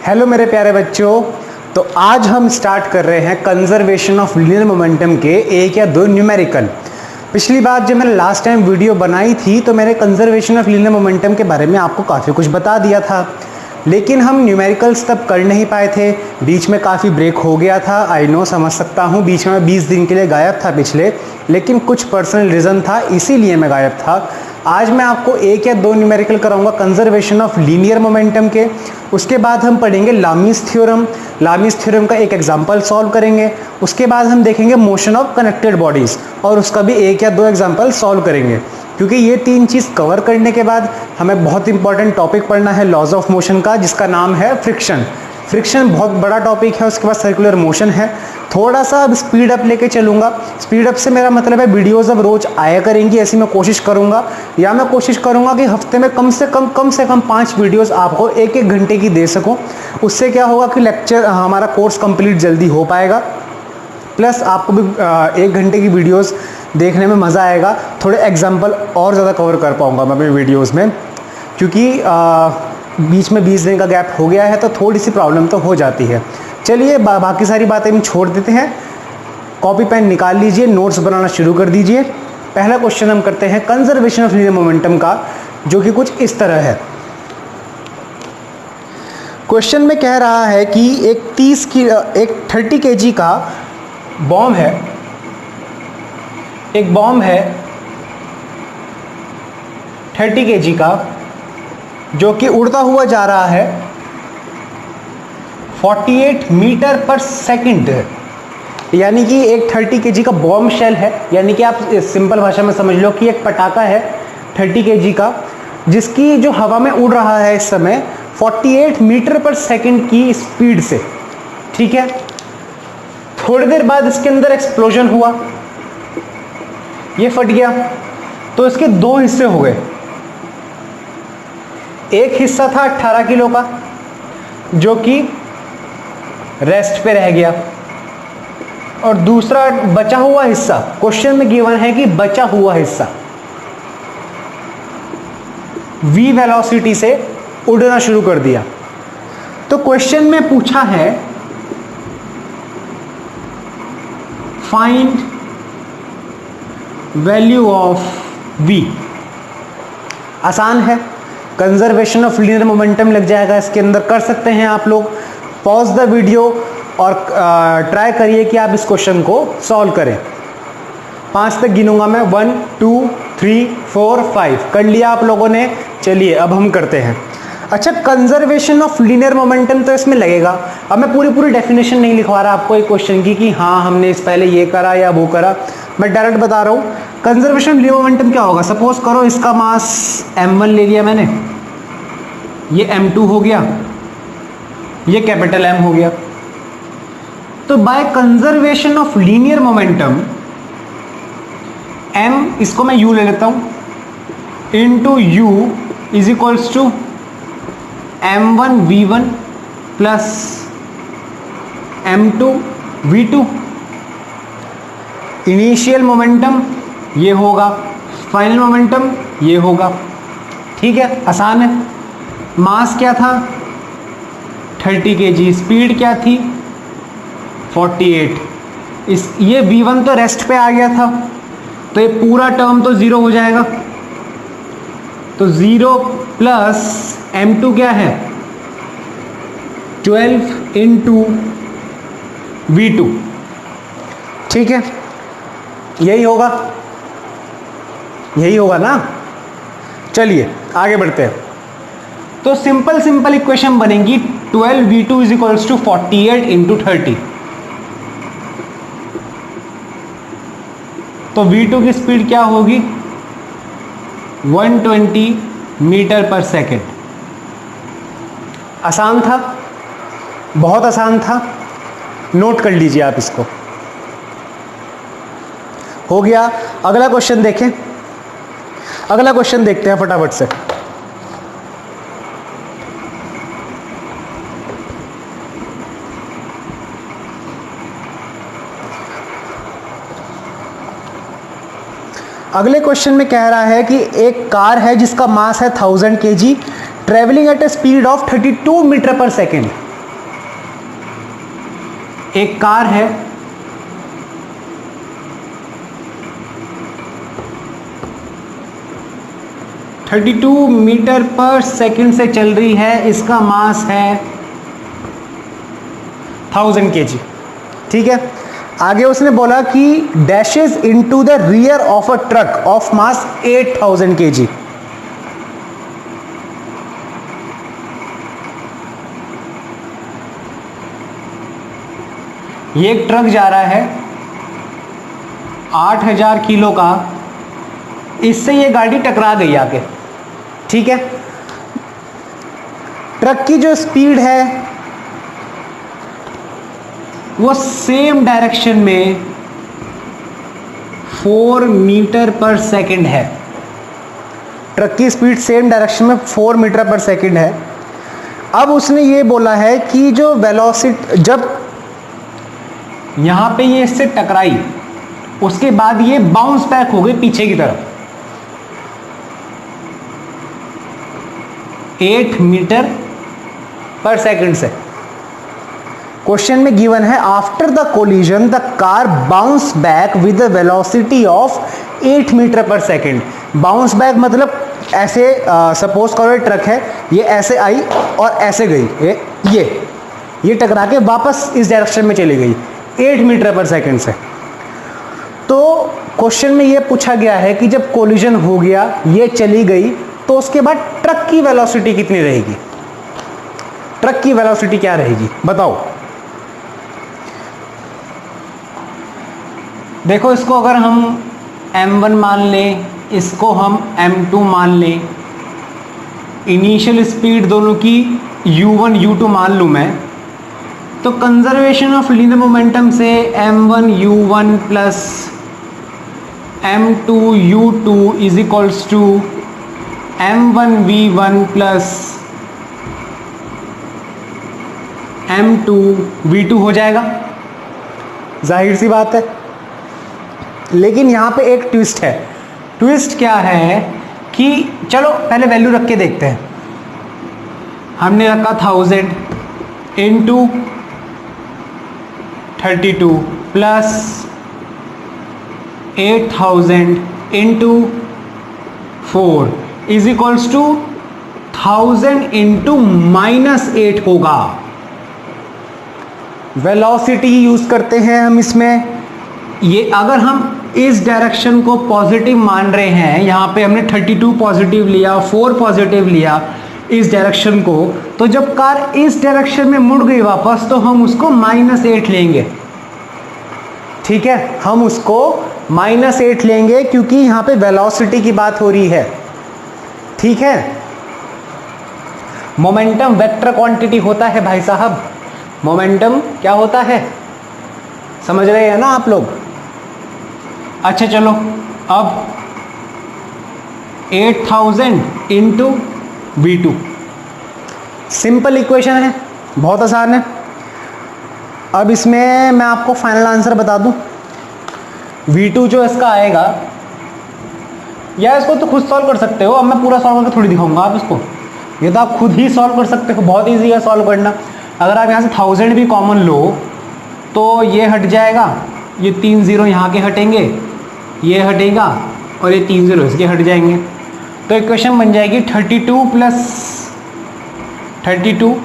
Hello मेरे प्यारे बच्चों। तो आज हम स्टार्ट कर रहे हैं कंजर्वेशन ऑफ लीनियर मोमेंटम के एक या दो न्यूमेरिकल। पिछली बार जब मैंने लास्ट टाइम वीडियो बनाई थी तो मैंने कंजर्वेशन ऑफ लीनियर मोमेंटम के बारे में आपको काफ़ी कुछ बता दिया था, लेकिन हम न्यूमेरिकल्स तब कर नहीं पाए थे। बीच में काफ़ी ब्रेक हो गया था। आई नो, समझ सकता हूँ, बीच में 20 दिन के लिए गायब था पिछले, लेकिन कुछ पर्सनल रीज़न था, इसीलिए मैं गायब था। आज मैं आपको एक या दो न्यूमेरिकल कराऊंगा कंजर्वेशन ऑफ लीनियर मोमेंटम के। उसके बाद हम पढ़ेंगे लामीज़ थ्योरम। लामीज़ थ्योरम का एक एग्जांपल सॉल्व करेंगे। उसके बाद हम देखेंगे मोशन ऑफ कनेक्टेड बॉडीज़ और उसका भी एक या दो एग्जांपल सॉल्व करेंगे, क्योंकि ये तीन चीज़ कवर करने के बाद हमें बहुत इंपॉर्टेंट टॉपिक पढ़ना है लॉज ऑफ मोशन का, जिसका नाम है फ्रिक्शन। फ्रिक्शन बहुत बड़ा टॉपिक है। उसके बाद सर्कुलर मोशन है। थोड़ा सा अब स्पीड अप लेके चलूँगा। स्पीड अप से मेरा मतलब है वीडियोज़ अब रोज़ आया करेंगी, ऐसी मैं कोशिश करूँगा, या मैं कोशिश करूँगा कि हफ्ते में कम से कम 5 वीडियोज़ आपको एक घंटे की दे सकूँ। उससे क्या होगा कि लेक्चर हमारा कोर्स कंप्लीट जल्दी हो पाएगा, प्लस आपको भी 1 घंटे की वीडियोज़ देखने में मज़ा आएगा। थोड़े एग्जाम्पल और ज़्यादा कवर कर पाऊँगा मैं अपनी वीडियोज़ में, क्योंकि बीच में 20 दिन का गैप हो गया है तो थोड़ी सी प्रॉब्लम तो हो जाती है। चलिए बाकी सारी बातें हम छोड़ देते हैं। कॉपी पेन निकाल लीजिए, नोट्स बनाना शुरू कर दीजिए। पहला क्वेश्चन हम करते हैं कंजर्वेशन ऑफ लीनियर मोमेंटम का, जो कि कुछ इस तरह है। क्वेश्चन में कह रहा है कि एक 30 kg का बॉम्ब है, एक बॉम्ब है 30 kg का, जो कि उड़ता हुआ जा रहा है 48 मीटर पर सेकंड। यानी कि एक 30 kg का बॉम्ब शेल है, यानी कि आप सिंपल भाषा में समझ लो कि एक पटाखा है 30 kg का, जिसकी जो हवा में उड़ रहा है इस समय 48 मीटर पर सेकंड की स्पीड से। ठीक है। थोड़ी देर बाद इसके अंदर एक्सप्लोजन हुआ, ये फट गया, तो इसके दो हिस्से हो गए। एक हिस्सा था 18 किलो का, जो कि रेस्ट पे रह गया, और दूसरा बचा हुआ हिस्सा, क्वेश्चन में गिवन है कि बचा हुआ हिस्सा v वेलोसिटी से उड़ना शुरू कर दिया। तो क्वेश्चन में पूछा है फाइंड वैल्यू ऑफ v। आसान है, कंजर्वेशन ऑफ लीनियर मोमेंटम लग जाएगा इसके अंदर। कर सकते हैं आप लोग। पॉज द वीडियो और ट्राई करिए कि आप इस क्वेश्चन को सॉल्व करें। 5 तक गिनूंगा मैं, 1 2 3 4 5। कर लिया आप लोगों ने। चलिए अब हम करते हैं। अच्छा, कंजर्वेशन ऑफ लीनियर मोमेंटम तो इसमें लगेगा। अब मैं पूरी डेफिनेशन नहीं लिखवा रहा आपको एक क्वेश्चन की कि हाँ हमने इस पहले ये करा या वो करा। मैं डायरेक्ट बता रहा हूँ कंजर्वेशन ऑफ लीनियर मोमेंटम क्या होगा। सपोज करो इसका मास m1 ले लिया मैंने, ये m2 हो गया, ये कैपिटल M हो गया। तो by conservation of linear momentum m, इसको मैं u ले लेता हूं, into u is equals to m1 v1 plus m2 v2। Initial momentum ये होगा, फाइनल मोमेंटम ये होगा। ठीक है, आसान है। मास क्या था 30 kg, स्पीड क्या थी 48। ये v1 तो रेस्ट पे आ गया था, तो ये पूरा टर्म तो 0 हो जाएगा। तो 0 प्लस m2 क्या है 12 इंटू v2। ठीक है, यही होगा ना। चलिए आगे बढ़ते हैं। तो सिंपल इक्वेशन बनेगी 12v2 is equals to 48 into 30। तो v2 की स्पीड क्या होगी 120 मीटर पर सेकेंड। आसान था, बहुत आसान था। नोट कर लीजिए आप इसको। हो गया। अगला क्वेश्चन देखें। अगला क्वेश्चन देखते हैं फटाफट से। अगले क्वेश्चन में कह रहा है कि एक कार है जिसका मास है 1000 kg, travelling at a speed of 32 metre per second. एक कार है, (32 मीटर पर सेकंड से चल रही है, इसका मास है 1000 kg। ठीक है, आगे उसने बोला कि dashes into the rear of a truck of mass 8000 kg। ये एक ट्रक जा रहा है 8000 किलो का, इससे ये गाड़ी टकरा गई आके। ठीक है, ट्रक की जो स्पीड है वो सेम डायरेक्शन में 4 मीटर पर सेकंड है। ट्रक की स्पीड सेम डायरेक्शन में 4 मीटर पर सेकंड है। अब उसने ये बोला है कि जो वेलोसिटी, जब यहां पे ये इससे टकराई, उसके बाद ये बाउंस बैक हो गई पीछे की तरफ 8 मीटर पर सेकंड से। क्वेश्चन में गिवन है after the collision the car bounce back with the velocity of 8 metre per second. Bounce back मतलब ऐसे, सपोज करो ट्रक है, ये ऐसे आई और ऐसे गई, ये टकरा के वापस इस डायरेक्शन में चली गई 8 मीटर पर सेकंड से। तो क्वेश्चन में ये पूछा गया है कि जब कोलिजन हो गया, ये चली गई, तो उसके बाद ट्रक की वेलोसिटी कितनी रहेगी? ट्रक की वेलोसिटी क्या रहेगी बताओ। देखो, इसको अगर हम m1 मान लें, इसको हम m2 मान लें, इनिशियल स्पीड दोनों की u1 u2 मान लूँ मैं, तो कंजर्वेशन ऑफ लीनियर मोमेंटम से m1 u1 plus m2 u2 is equals to m1 v1 plus m2 v2 हो जाएगा। जाहिर सी बात है, लेकिन यहाँ पे एक ट्विस्ट है। ट्विस्ट क्या है कि चलो पहले वैल्यू रख के देखते हैं। हमने रखा 1000 into 32 plus 8000 into 4 is equals to 1000 into -8 होगा। वेलोसिटी यूज करते हैं हम इसमें। ये अगर हम इस डायरेक्शन को पॉजिटिव मान रहे हैं, यहाँ पे हमने 32 पॉजिटिव लिया, 4 पॉजिटिव लिया इस डायरेक्शन को, तो जब कार इस डायरेक्शन में मुड़ गई वापस, तो हम उसको -8 लेंगे। ठीक है, हम उसको -8 लेंगे क्योंकि यहाँ पे वेलोसिटी की बात हो रही है। ठीक है, मोमेंटम वेक्टर क्वांटिटी होता है भाई साहब। मोमेंटम क्या होता है, समझ रहे हैं ना आप लोग। अच्छा चलो, अब 8000 इंटू v2, सिंपल इक्वेशन है, बहुत आसान है। अब इसमें मैं आपको फाइनल आंसर बता दूं। v2 जो इसका आएगा, या इसको तो खुद सॉल्व कर सकते हो, अब मैं पूरा सॉल्व करके थोड़ी दिखाऊंगा आप इसको, ये तो आप खुद ही सॉल्व कर सकते हो, बहुत ईजी है सॉल्व करना। अगर आप यहाँ से 1000 भी कॉमन लो तो ये हट जाएगा, ये 3 0 यहाँ के हटेंगे, ये हटेगा और ये 3 0 इसके हट जाएंगे। तो इक्वेशन बन जाएगी 32 plus 32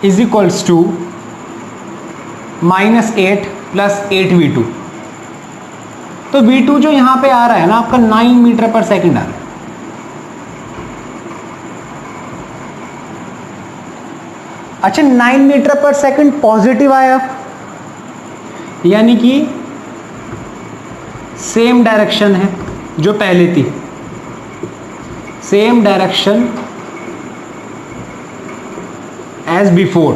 is equals to -8 plus 8v2। तो v2 जो यहाँ पे आ रहा है ना आपका 9 मीटर पर सेकंड आ रहा है। अच्छा, 9 मीटर पर सेकंड पॉजिटिव आया, यानी कि सेम डायरेक्शन है जो पहले थी, सेम डायरेक्शन एज बिफोर।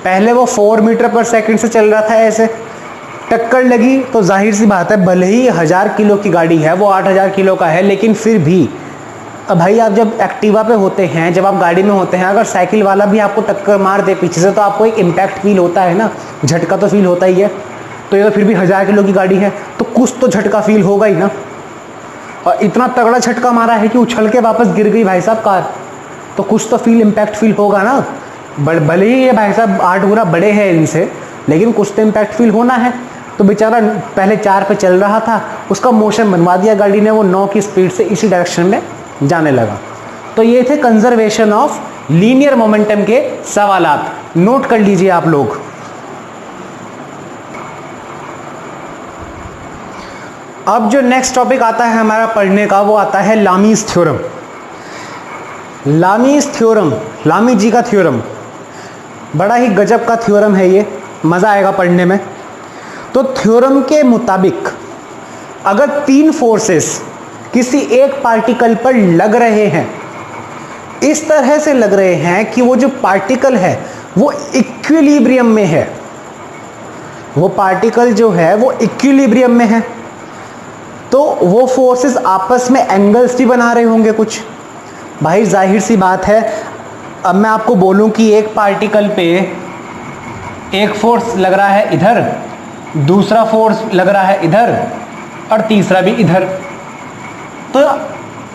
पहले वो 4 मीटर पर सेकंड से चल रहा था, ऐसे टक्कर लगी तो जाहिर सी बात है, भले ही 1000 किलो की गाड़ी है, वो 8000 किलो का है, लेकिन फिर भी अब भाई आप जब एक्टिवा पे होते हैं, जब आप गाड़ी में होते हैं, अगर साइकिल वाला भी आपको टक्कर मार दे पीछे से, तो आपको एक इम्पैक्ट फील होता है ना, झटका तो फील होता ही है। तो ये तो फिर भी 1000 किलो की गाड़ी है, तो कुछ तो झटका फील होगा ही ना। और इतना तगड़ा झटका मारा है कि उछल के वापस गिर गई भाई साहब कार, तो कुछ तो इम्पैक्ट फील होगा ना। भले ही ये भाई साहब 8 गुना बड़े हैं इनसे, लेकिन कुछ तो इम्पैक्ट फील होना है। तो बेचारा पहले 4 पे चल रहा था, उसका मोशन बनवा दिया गाड़ी ने, वो 9 की स्पीड से इसी डायरेक्शन में जाने लगा। तो ये थे कंजर्वेशन ऑफ लीनियर मोमेंटम के सवालात, नोट कर लीजिए आप लोग। अब जो नेक्स्ट टॉपिक आता है हमारा पढ़ने का, वो आता है लामीज थ्योरम। लामीज थ्योरम, लामी जी का थ्योरम, बड़ा ही गजब का थ्योरम है ये, मज़ा आएगा पढ़ने में। तो थ्योरम के मुताबिक अगर 3 फोर्सेस किसी एक पार्टिकल पर लग रहे हैं, इस तरह से लग रहे हैं कि वो जो पार्टिकल है वो इक्विलिब्रियम में है, वो पार्टिकल जो है वो इक्विलिब्रियम में है, तो वो फोर्सेस आपस में एंगल्स भी बना रहे होंगे कुछ। भाई जाहिर सी बात है, अब मैं आपको बोलूं कि एक पार्टिकल पे एक फोर्स लग रहा है इधर, दूसरा फोर्स लग रहा है इधर, और तीसरा भी इधर, तो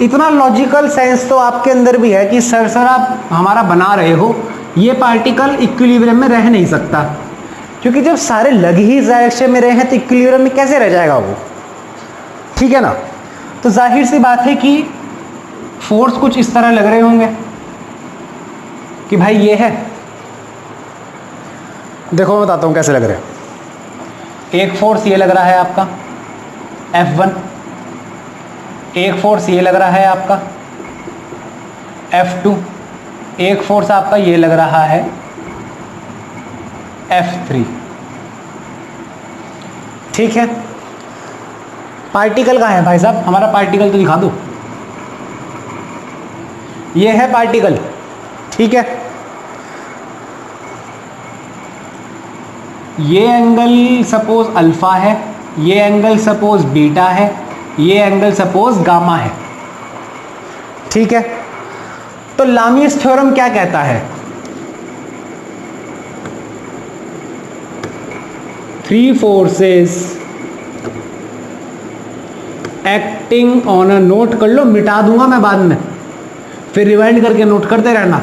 इतना लॉजिकल सेंस तो आपके अंदर भी है कि सर आप हमारा बना रहे हो, ये पार्टिकल इक्विलिब्रियम में रह नहीं सकता, क्योंकि जब सारे लग ही डायरेक्शन में रहे हैं तो इक्विलिब्रियम में कैसे रह जाएगा वो, ठीक है ना। तो जाहिर सी बात है कि फोर्स कुछ इस तरह लग रहे होंगे कि भाई ये है, देखो मैं बताता हूँ कैसे लग रहे हैं। एक फोर्स ये लग रहा है आपका F1, एक फोर्स ये लग रहा है आपका F2, एक फोर्स आपका ये लग रहा है F3, ठीक है। पार्टिकल कहाँ है भाई साहब, हमारा पार्टिकल तो दिखा दो, ये है पार्टिकल, ठीक है। ये एंगल सपोज अल्फा है, ये एंगल सपोज बीटा है, ये एंगल सपोज गामा है, ठीक है। तो लामीज थ्योरम क्या कहता है, 3 forces acting on a, note कर लो, मिटा दूंगा मैं बाद में, फिर रिवाइंड करके नोट करते रहना।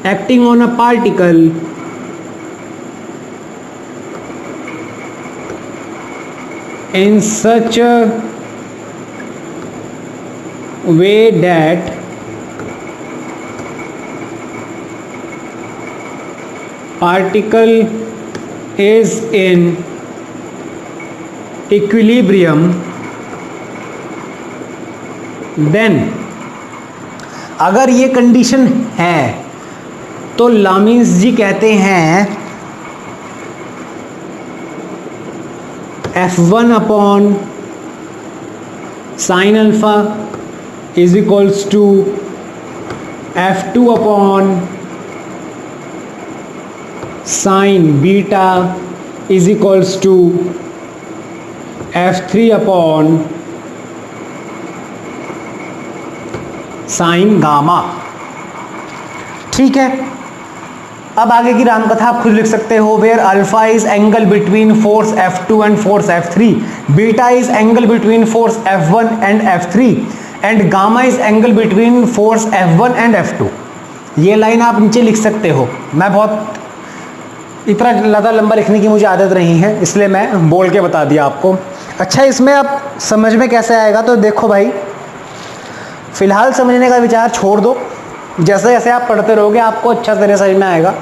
Acting on a particle in such a way that particle is in equilibrium, then अगर ये कंडीशन है तो लामीज जी कहते हैं F1 upon sin alpha is equals to F2 upon sin beta is equals to F3 upon sin gamma, ठीक है। अब आगे की रामकथा आप खुद लिख सकते हो, where alpha is angle between force F2 and force F3, beta is angle between force F1 and F3 and gamma is angle between force F1 and F2। ये लाइन आप नीचे लिख सकते हो, मैं बहुत इतना ज़्यादा लंबा लिखने की मुझे आदत नहीं है, इसलिए मैं बोल के बता दिया आपको। अच्छा, इसमें आप समझ में कैसे आएगा, तो देखो भाई, फिलहाल समझने का विचार छोड़ दो, जैसे जैसे आप पढ़ते रहोगे आपको अच्छा तरह समझ में आएगा।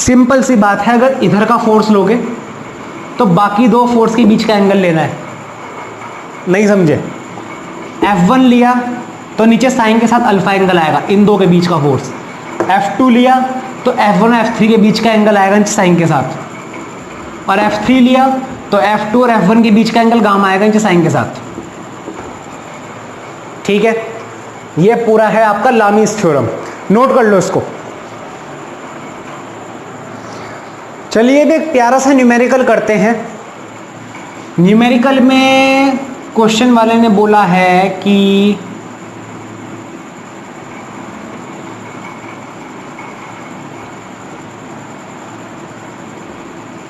सिंपल सी बात है, अगर इधर का फोर्स लोगे तो बाकी 2 फोर्स के बीच का एंगल लेना है, नहीं समझे। F1 लिया तो नीचे साइन के साथ अल्फा एंगल आएगा, इन 2 के बीच का फोर्स। F2 लिया तो F1 और F3 के बीच का एंगल आएगा नीचे साइन के साथ, और F3 लिया तो F2 और F1 के बीच का एंगल गामा आएगा नीचे साइन के साथ, ठीक है। ये पूरा है आपका लामीज थ्योरम, नोट कर लो इसको। चलिए अब एक प्यारा सा न्यूमेरिकल करते हैं। न्यूमेरिकल में क्वेश्चन वाले ने बोला है कि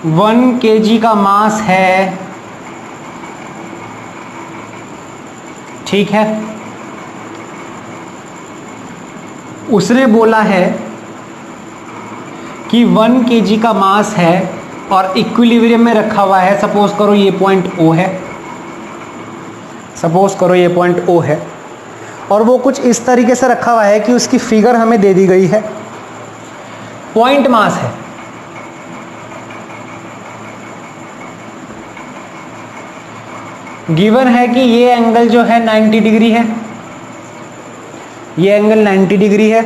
वन kg का मास है, ठीक है। उसने बोला है कि 1 kg का मास है और इक्विलिब्रियम में रखा हुआ है, सपोज करो ये पॉइंट O है, सपोज करो ये पॉइंट O है, और वो कुछ इस तरीके से रखा हुआ है कि उसकी फिगर हमें दे दी गई है, पॉइंट मास है। गिवन है कि ये एंगल जो है 90 डिग्री है, ये एंगल 90 डिग्री है,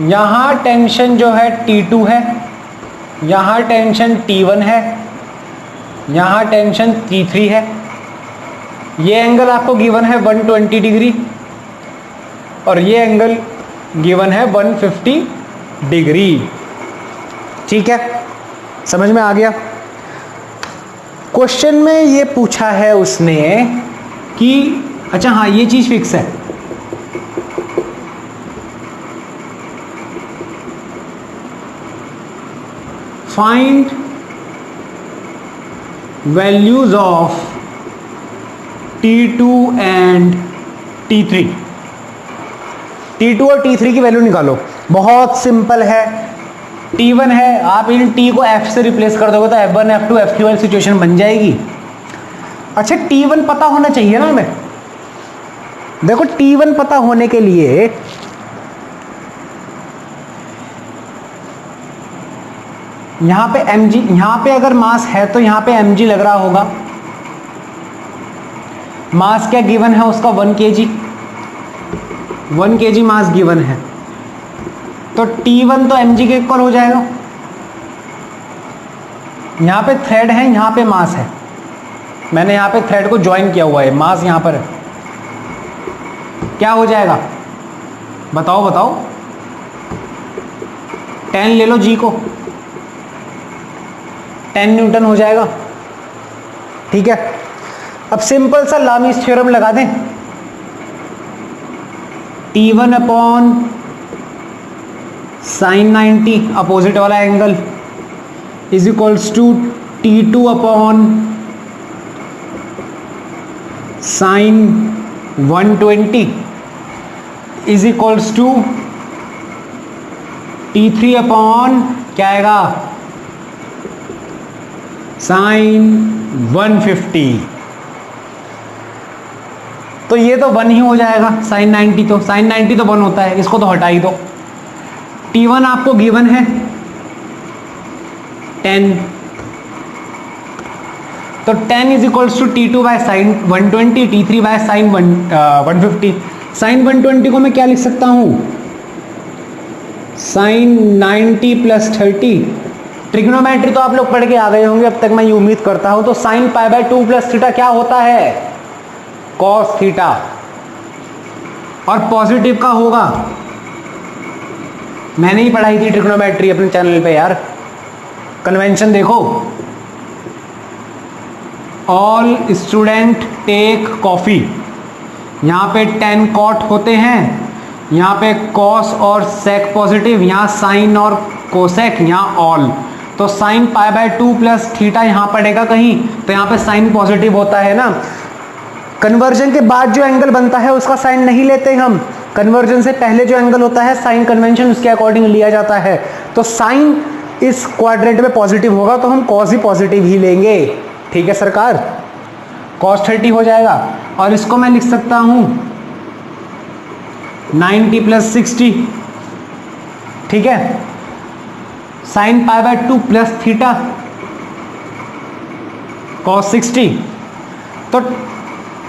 यहां टेंशन जो है T2 है, यहां टेंशन T1 है, यहां टेंशन T3 है। ये एंगल आपको गिवन है 120 डिग्री और ये एंगल गिवन है 150 डिग्री। ठीक है, समझ में आ गया। क्वेश्चन में ये पूछा है उसने कि अच्छा हाँ ये चीज फिक्स है, find values of T2 and T3। T2 और T3 की वैल्यू निकालो, बहुत सिंपल है। T1 है, आप इन T को F से रिप्लेस कर दोगे तो F1 F2 F3 वाली सिचुएशन बन जाएगी। अच्छा T1 पता होना चाहिए ना हमें। देखो T1 पता होने के लिए यहां पे mg, यहां पे अगर मास है तो यहां पे mg लग रहा होगा। मास क्या गिवन है उसका 1 kg, 1 kg मास गिवन है, तो T1 तो mg के इक्वल हो जाएगा। यहां पे थ्रेड है, यहां पे मास है, मैंने यहां पे थ्रेड को ज्वाइन किया हुआ है, मास यहां पर है, क्या हो जाएगा बताओ बताओ। 10 ले लो, g को 10 न्यूटन हो जाएगा। ठीक है, अब सिंपल सा लामीस थ्योरम लगा दें। T1 अपॉन साइन 90 अपोजिट वाला angle is equals to T2 upon sine 120 is equals to T3 upon क्या आएगा साइन 150। तो ये तो 1 ही हो जाएगा, साइन 90 तो साइन 90 तो 1 होता है, इसको तो हटा ही दो। T1 आपको गिवन है 10, तो 10 is equals to T2 by sine 120, T3 by sine 150। Sine 120 को मैं क्या लिख सकता हूं, साइन 90 प्लस 30। ट्रिग्नोमेट्री तो आप लोग पढ़ के आ गए होंगे अब तक, मैं ये उम्मीद करता हूं। तो sine pi by 2 plus theta क्या होता है, कॉस थीटा, और पॉजिटिव का होगा, मैंने ही पढ़ाई थी ट्रिग्नोमेट्री अपने चैनल पे यार। कन्वेंशन देखो, ऑल स्टूडेंट टेक कॉफी, यहाँ पे 10 कॉट होते हैं, यहाँ पे कॉस और सेक पॉजिटिव, यहाँ साइन और कोसेक, यहाँ ऑल। तो sine pi by 2 plus theta यहाँ पड़ेगा कहीं, तो यहाँ पे साइन पॉजिटिव होता है ना। कन्वर्जन के बाद जो एंगल बनता है उसका साइन नहीं लेते हम, कन्वर्जन से पहले जो एंगल होता है साइन कन्वेंशन उसके अकॉर्डिंग लिया जाता है। तो साइन इस क्वाड्रेंट में पॉजिटिव होगा तो हम कॉस ही पॉजिटिव ही लेंगे। ठीक है सरकार, कॉस 30 हो जाएगा, और इसको मैं लिख सकता हूं 90 प्लस 60। ठीक है, sine pi by 2 plus theta cos 60। तो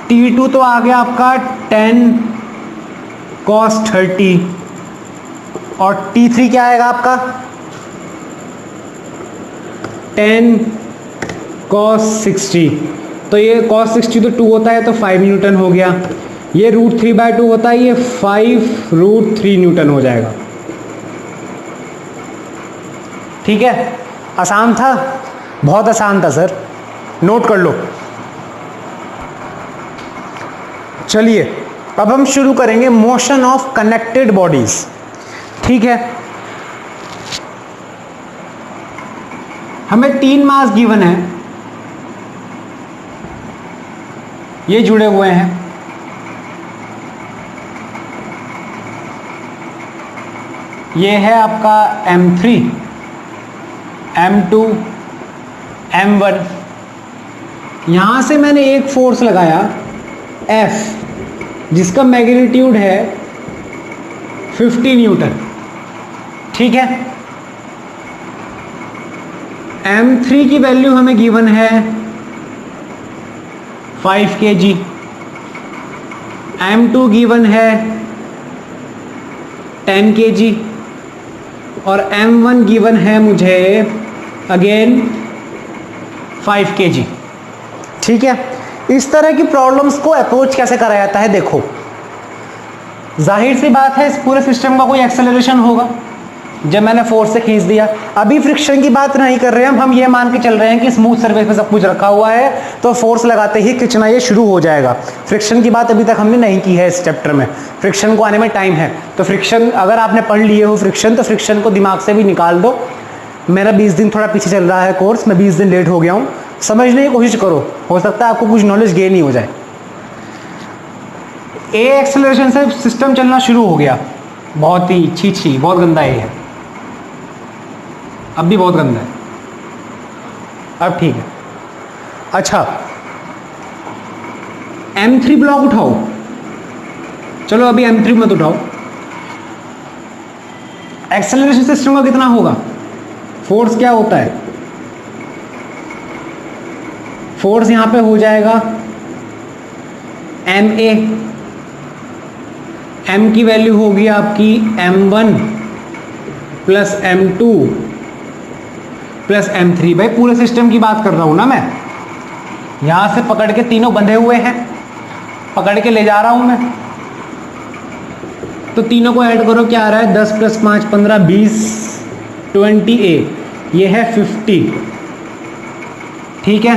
T2 तो आ गया आपका 10 कॉस 30, और T3 क्या आएगा आपका 10 कॉस 60। तो ये कॉस 60 तो 2 होता है तो 5 न्यूटन हो गया, ये √3/2 होता है, ये 5√3 न्यूटन हो जाएगा। ठीक है, आसान था, बहुत आसान था सर, नोट कर लो। चलिए अब हम शुरू करेंगे मोशन ऑफ कनेक्टेड बॉडीज। ठीक है, हमें 3 मास गिवन है, ये जुड़े हुए हैं, ये है आपका M3, M2, M1। यहाँ से मैंने एक फोर्स लगाया F, जिसका मैग्नीट्यूड है 50 न्यूटन। ठीक है, M3 की वैल्यू हमें गिवन है 5 kg, M2 गिवन है 10 kg और M1 गिवन है मुझे अगेन 5 kg। ठीक है, इस तरह की प्रॉब्लम्स को अप्रोच कैसे करा जाता है? देखो, जाहिर सी बात है इस पूरे सिस्टम का कोई एक्सेलरेशन होगा जब मैंने फोर्स से खींच दिया। अभी फ्रिक्शन की बात नहीं कर रहे हैं हम ये मान के चल रहे हैं कि स्मूथ सरफेस पे सब कुछ रखा हुआ है तो फोर्स लगाते ही खींचना ये शुरू हो जाएगा। फ्रिक्शन की बात अभी तक हमने नहीं की है इस चैप्टर में, फ्रिक्शन को आने में टाइम है। तो फ्रिक्शन अगर आपने पढ़ लिए हो फ्रिक्शन, तो फ्रिक्शन को दिमाग से भी निकाल दो। मेरा 20 दिन थोड़ा पीछे चल रहा है कोर्स, मैं 20 दिन लेट हो गया हूँ। समझने की कोशिश करो, हो सकता है आपको कुछ नॉलेज गेन ही हो जाए। ए एक्सेलरेशन से सिस्टम चलना शुरू हो गया, बहुत ही छी बहुत गंदा ए है, अब भी बहुत गंदा है, अब ठीक है। अच्छा, M3 ब्लॉक उठाओ, चलो अभी M3 मत उठाओ। एक्सेलरेशन सिस्टम का कितना होगा? फोर्स क्या होता है? फोर्स यहां पे हो जाएगा ma, m की वैल्यू होगी आपकी m1 plus m2 plus m3। भाई पूरे सिस्टम की बात कर रहा हूं ना मैं, यहां से पकड़ के तीनों बंधे हुए हैं, पकड़ के ले जा रहा हूं मैं, तो तीनों को ऐड करो, क्या आ रहा है? 10 + 5 15 20 20a, ये है 50। ठीक है,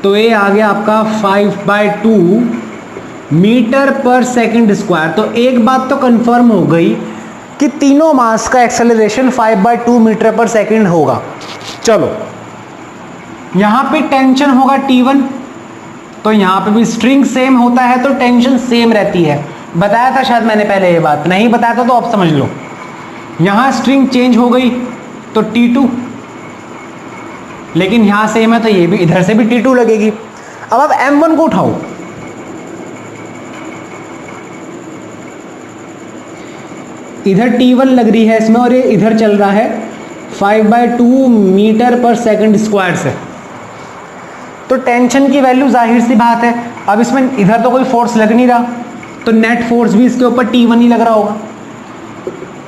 तो ये आ गया आपका 5/2 मीटर पर सेकंड स्क्वायर। तो एक बात तो कंफर्म हो गई कि तीनों मास का एक्सेलरेशन 5/2 मीटर पर सेकंड होगा। चलो, यहां पे टेंशन होगा T1, तो यहां पे भी स्ट्रिंग सेम होता है तो टेंशन सेम रहती है। बताया था शायद मैंने पहले, ये बात नहीं बताया था तो अब समझ लो। यहां स्ट्रिंग चेंज हो गई तो T2, लेकिन यहां सेम है तो ये भी इधर से भी T2 लगेगी। अब आप M1 को उठाओ, इधर T1 लग रही है इसमें और ये इधर चल रहा है 5/2 मीटर पर सेकंड स्क्वायर से, तो टेंशन की वैल्यू जाहिर सी बात है, अब इसमें इधर तो कोई फोर्स लग नहीं रहा, तो नेट फोर्स भी इसके ऊपर T1 ही लग रहा होगा।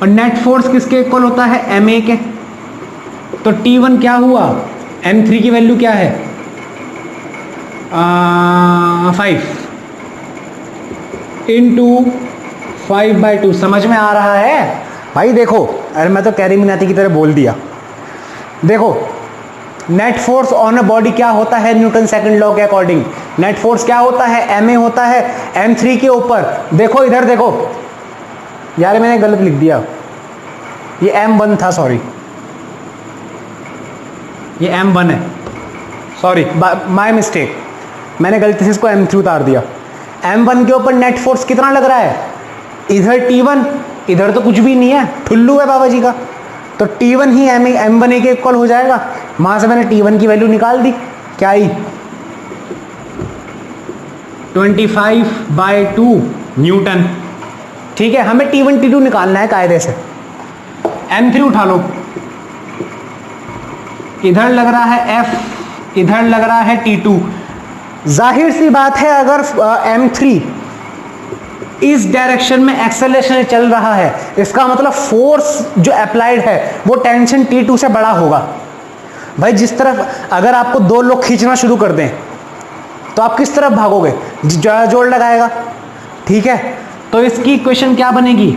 और नेट फोर्स किसके इक्वल होता है? ma के। तो T1 क्या हुआ? M3 की वैल्यू क्या है? 5 × 5/2। समझ में आ रहा है भाई? देखो, अरे मैं तो कैरी मिनाती की तरह बोल दिया। देखो, net force on a body क्या होता है न्यूटन सेकंड लॉ के अकॉर्डिंग? नेट फोर्स क्या होता है? ma होता है M3 के ऊपर। देखो इधर देखो, यार मैंने गलत लिख दिया, ये M1 था, सॉरी, ये M1 है, सॉरी माय मिस्टेक, मैंने गलती से इसको M3 उतार दिया। M1 के ऊपर नेट फोर्स कितना लग रहा है? इधर T1, इधर तो कुछ भी नहीं है, ठुल्लू है बाबा जी का, तो T1 ही M1 के इक्वल हो जाएगा। वहां से मैंने T1 की वैल्यू निकाल दी, क्या आई? 25/2 न्यूटन। ठीक है, हमें T1 T2 निकालना है कायदे से। M3 उठा लो, इधर लग रहा है F, इधर लग रहा है T2। जाहिर सी बात है अगर M3 इस डायरेक्शन में एक्सेलरेशन चल रहा है, इसका मतलब फोर्स जो अप्लाइड है वो टेंशन T2 से बड़ा होगा। भाई जिस तरफ अगर आपको दो लोग खींचना शुरू कर दें तो आप किस तरफ भागोगे? जोड़ लगाएगा। ठीक है, तो इसकी इक्वेशन क्या बनेगी?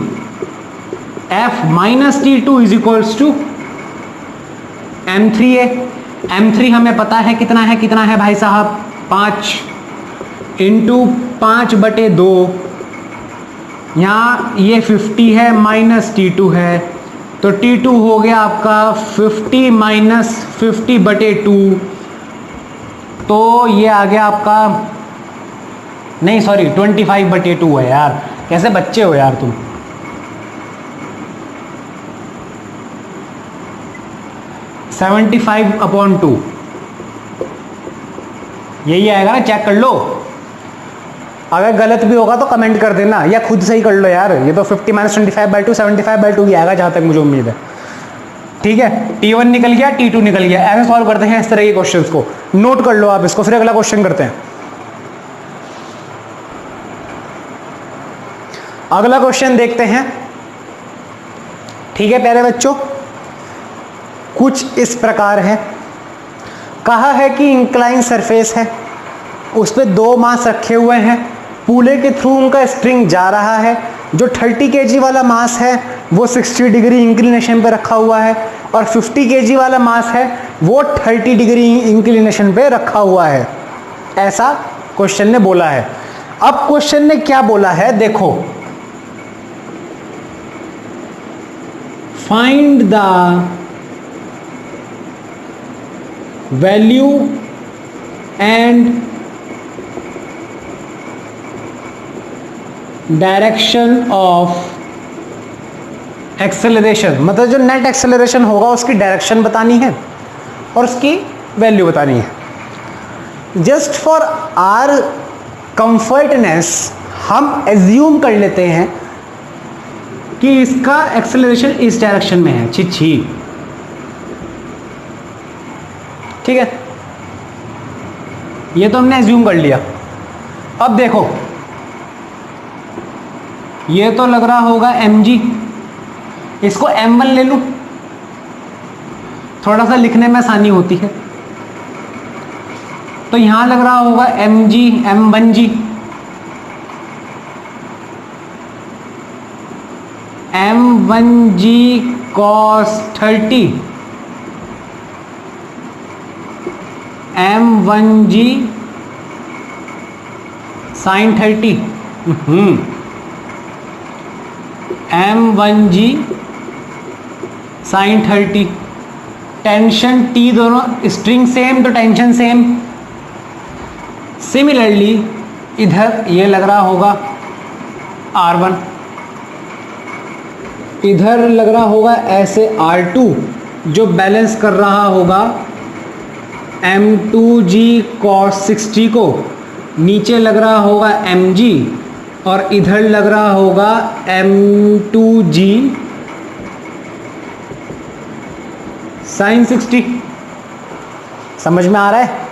F - T2 = M3A। M3 हमें पता है कितना है, कितना है भाई साहब? 5 × 5/2। यहाँ ये 50 है माइनस T2 है, तो T2 हो गया आपका 50 - 50/2, तो ये आ गया आपका, नहीं सॉरी 25/2 है यार, कैसे बच्चे हो यार तुम। 75/2 यही आएगा ना, चेक कर लो। अगर गलत भी होगा तो कमेंट कर देना, या खुद से ही कर लो यार। ये तो 50 - 25/2 75/2 ही आएगा जहां तक मुझे उम्मीद है। ठीक है, T1 निकल गया, T2 निकल गया। ऐसे सॉल्व करते हैं इस तरह के क्वेश्चंस को, नोट कर लो आप इसको। फिर अगला क्वेश्चन करते हैं। अगला क्वेश्चन देखते हैं। ठीक है प्यारे बच्चों, कुछ इस प्रकार है। कहा है कि इंक्लाइन सरफेस है, उस पर 2 मास रखे हुए हैं, पूले के थ्रू उनका स्प्रिंग जा रहा है। जो 30 kg वाला मास है वो 60 डिग्री इंक्लिनेशन पे रखा हुआ है, और 50 kg वाला मास है वो 30 डिग्री इंक्लिनेशन पे रखा हुआ है। ऐसा क्वेश्चन ने बोला है। अब क्वेश्चन ने क्या बोला है देखो, find the value and direction of acceleration, मतलब जो नेट एक्सेलरेशन होगा उसकी डायरेक्शन बतानी है और उसकी वैल्यू बतानी है। जस्ट फॉर आर कंफर्टनेस हम एज्यूम कर लेते हैं कि इसका एक्सेलरेशन इस डायरेक्शन में है। छी, ठीक है, ये तो हमने एज्यूम कर लिया। अब देखो, ये तो लग रहा होगा mg, इसको m1 ले लूं, थोड़ा सा लिखने में आसानी होती है। तो यहां लग रहा होगा mg m1g, m1g cos 30, m1g sin 30, m1g sin 30। Tension T दोनों, स्ट्रिंग सेम तो टेंशन सेम। सिमिलरली इधर ये लग रहा होगा R1, इधर लग रहा होगा ऐसे R2 जो बैलेंस कर रहा होगा m2g cos 60 को, नीचे लग रहा होगा mg और इधर लग रहा होगा m2g sin 60। समझ में आ रहा है?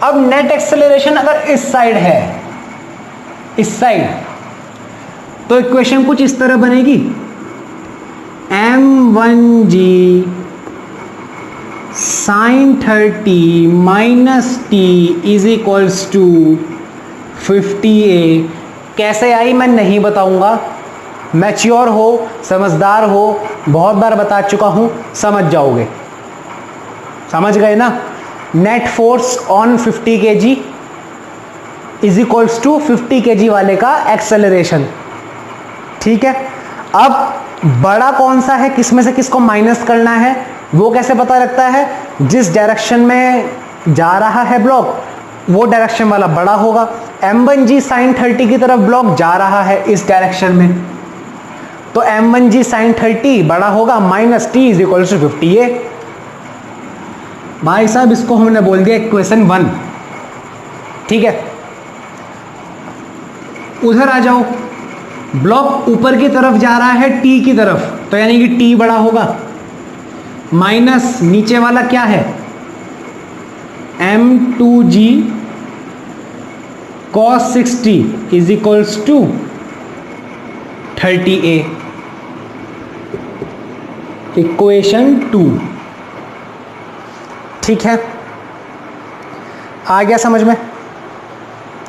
अब नेट एक्सेलरेशन अगर इस साइड है, इस साइड, तो इक्वेशन कुछ इस तरह बनेगी, m1g sin 30 minus t is equals to 50a। कैसे आई मैं नहीं बताऊंगा, मैच्योर हो, समझदार हो, बहुत बार बता चुका हूं, समझ जाओगे। समझ गए ना? Net force on 50 kg is equals to 50 kg वाले का एक्सेलरेशन। ठीक है, अब बड़ा कौन सा है, किस में से किसको माइनस करना है, वो कैसे पता लगता है? जिस डायरेक्शन में जा रहा है ब्लॉक वो डायरेक्शन वाला बड़ा होगा। m1g sin 30 की तरफ ब्लॉक जा रहा है इस डायरेक्शन में, तो m1g sin 30 बड़ा होगा minus t is equal to 50a। भाई साहब इसको हमने बोल दिया इक्वेशन 1। ठीक है, उधर आ जाओ, ब्लॉक ऊपर की तरफ जा रहा है t की तरफ, तो यानी कि t बड़ा होगा, माइनस नीचे वाला क्या है, m2g cos 60 is equals to 30a। Equation 2। ठीक है, आ गया समझ में?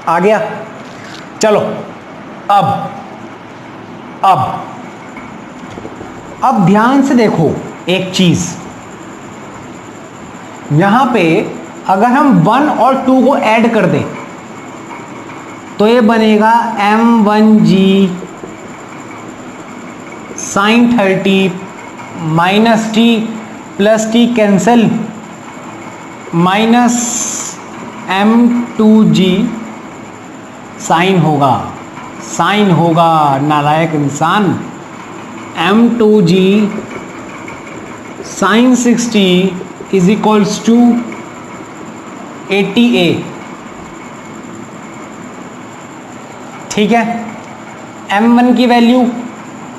आ गया। चलो अब ध्यान से देखो एक चीज, यहां पे अगर हम 1 और 2 को ऐड कर दें तो ये बनेगा m1g sin 30 minus t plus t cancel, minus m2g sine होगा नालायक इंसान, m2g sign 60 is equals to 80A। ठीक है, m1 की value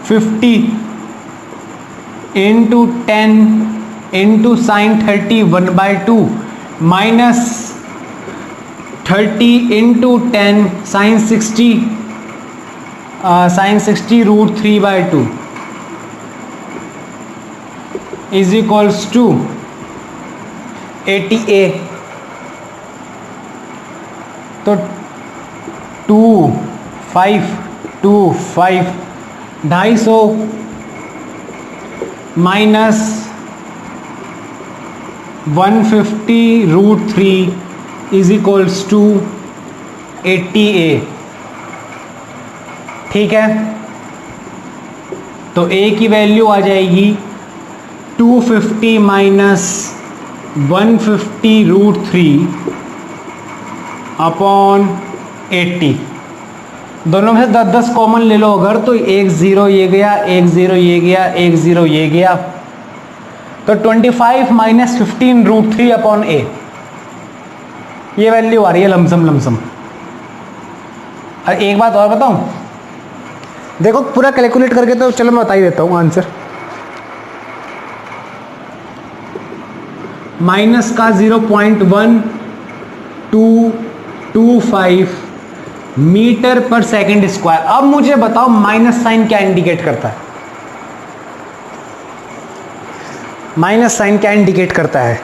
50 into 10 into sine 30 1/2 minus 30 into 10 sine 60 root 3/2 is equals to 80A। तो 250 minus 150 root 3 is equals to 80A। ठीक है, तो A की वैल्यू आ जाएगी 250 माइनस 150 रूट 3 अपॉन 80। दोनों में से 10-10 कॉमन ले लो अगर, तो 1 0 ये गया, 1 0 ये गया, 1 0 ये गया, तो 25 माइनस 15 रूट 3 अपॉन A, ये वैल्यू आ रही है लमसम। और एक बात और बताऊं, देखो पूरा कैलकुलेट करके तो चलो मैं बता ही देता हूं आंसर। माइनस का 0.1225 मीटर पर सेकंड स्क्वायर। अब मुझे बताओ माइनस साइन क्या इंडिकेट करता है? माइनस साइन क्या इंडिकेट करता है?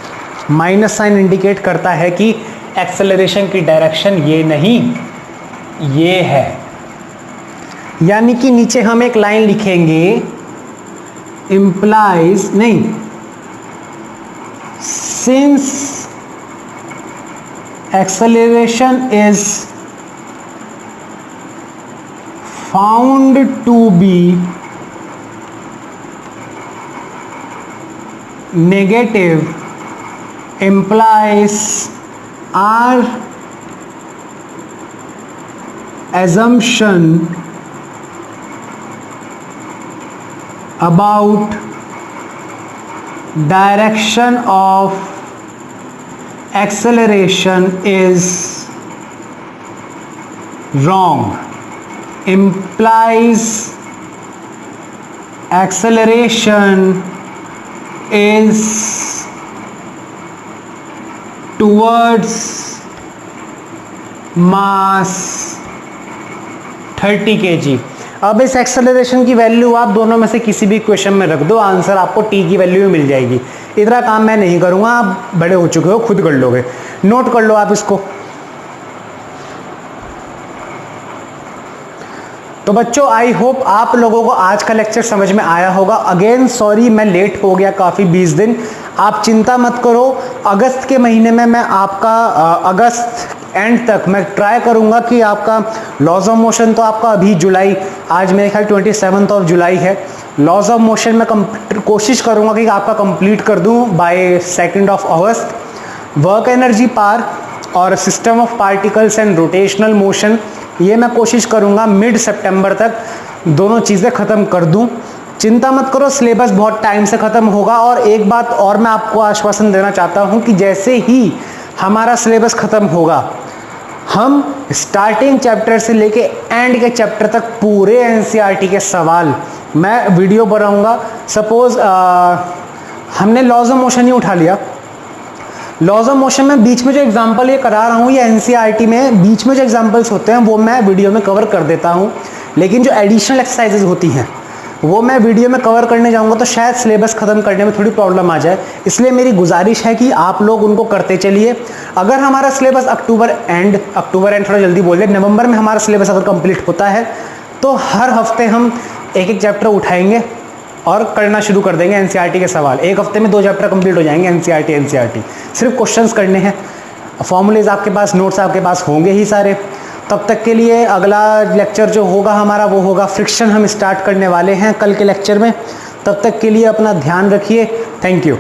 माइनस साइन इंडिकेट करता है कि एक्सेलरेशन की डायरेक्शन ये नहीं, ये है। यानी कि नीचे हम एक लाइन लिखेंगे, इंप्लाइज नहीं, since acceleration is found to be negative implies our assumption about direction of acceleration is wrong. Implies acceleration is towards mass 30 kg। अब इस एक्सेलरेशन की वैल्यू आप दोनों में से किसी भी क्वेश्चन में रख दो, आंसर आपको टी की वैल्यू में मिल जाएगी। इतना काम मैं नहीं करूंगा, आप बड़े हो चुके हो, खुद कर लोगे। नोट कर लो आप इसको। तो बच्चों, आई होप आप लोगों को आज का लेक्चर समझ में आया होगा। अगेन सॉरी मैं लेट हो गया काफ़ी 20 दिन। आप चिंता मत करो, अगस्त के महीने में मैं आपका अगस्त एंड तक मैं ट्राई करूंगा कि आपका लॉज ऑफ मोशन, तो आपका अभी जुलाई, आज मेरे ख्याल 27 जुलाई है। लॉज ऑफ मोशन में कोशिश करूंगा कि आपका कंप्लीट कर दूं बाय 2 अगस्त। वर्क एनर्जी पार और system of particles and rotational motion, ये मैं कोशिश करूंगा मिड सितंबर तक दोनों चीज़ें ख़त्म कर दूं। चिंता मत करो, सिलेबस बहुत टाइम से ख़त्म होगा। और एक बात और मैं आपको आश्वासन देना चाहता हूं कि जैसे ही हमारा सिलेबस ख़त्म होगा, हम स्टार्टिंग चैप्टर से लेके एंड के चैप्टर तक पूरे एनसीईआरटी के सवाल मैं वीडियो बनाऊंगा। सपोज हमने लॉज ऑफ मोशन ही उठा लिया, लॉज ऑफ मोशन में बीच में जो एग्जांपल ये करा रहा हूँ, ये एनसीईआरटी में बीच में जो एग्जांपल्स होते हैं वो मैं वीडियो में कवर कर देता हूँ, लेकिन जो एडिशनल एक्सरसाइजेज होती हैं वो मैं वीडियो में कवर करने जाऊँगा तो शायद सिलेबस ख़त्म करने में थोड़ी प्रॉब्लम आ जाए। इसलिए मेरी गुजारिश है कि आप लोग उनको करते चलिए। अगर हमारा सिलेबस अक्टूबर एंड थोड़ा जल्दी बोल रहे, नवंबर में हमारा सिलेबस अगर कंप्लीट होता है तो हर हफ्ते हम एक चैप्टर उठाएंगे और करना शुरू कर देंगे एनसीईआरटी के सवाल। एक हफ्ते में 2 चैप्टर कंप्लीट हो जाएंगे एनसीईआरटी। सिर्फ क्वेश्चंस करने हैं, फॉर्मूलेज आपके पास, नोट्स आपके पास होंगे ही सारे। तब तक के लिए अगला लेक्चर जो होगा हमारा वो होगा फ्रिक्शन, हम स्टार्ट करने वाले हैं कल के लेक्चर में। तब तक के लिए अपना ध्यान रखिए। Thank you.